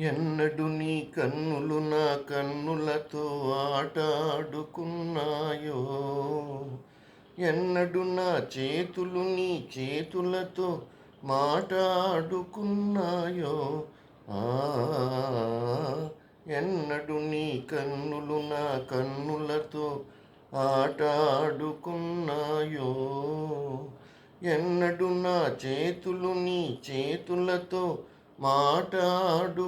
ఎన్నడు నీ కన్నులు నా కన్నులతో ఆటాడుకున్నాయో, ఎన్నడు నా చేతులు నీ చేతులతో మాటాడుకున్నాయో. ఆ ఎన్నడు నీ కన్నులు నా కన్నులతో ఆటాడుకున్నాయో, ఎన్నడు నా చేతులు నీ చేతులతో మాటాడుకున్నాయో.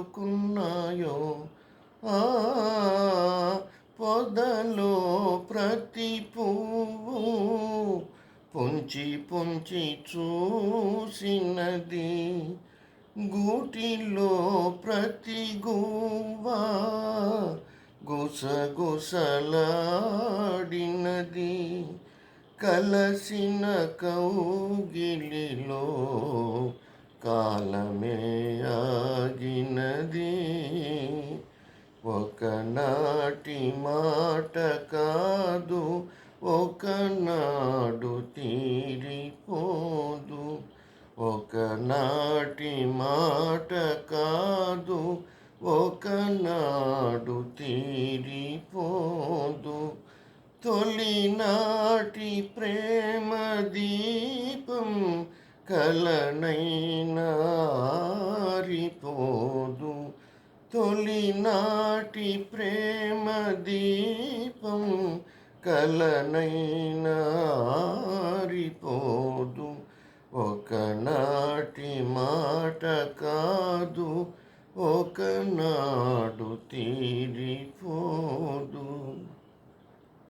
ఆ పొదలో ప్రతి పువ్వు పొంచి పొంచి చూసినది, గూటిలో ప్రతి గువ్వా గుసగుసలాడినది, కలసిన కౌగిలిలో కాలమే ఆగినది. ఒకనాటి మాట కాదు, ఒకనాడు తీరిపోదు. ఒకనాటి మాట కాదు, ఒకనాడు తీరిపోదు. తొలినాటి ప్రేమ దీపం కలనైనా ఆరిపోదు. తొలినాటి ప్రేమ దీపం కలనైనా ఆరిపోదు. ఒకనాటి మాట కాదు, ఒకనాడు తీరిపోదు.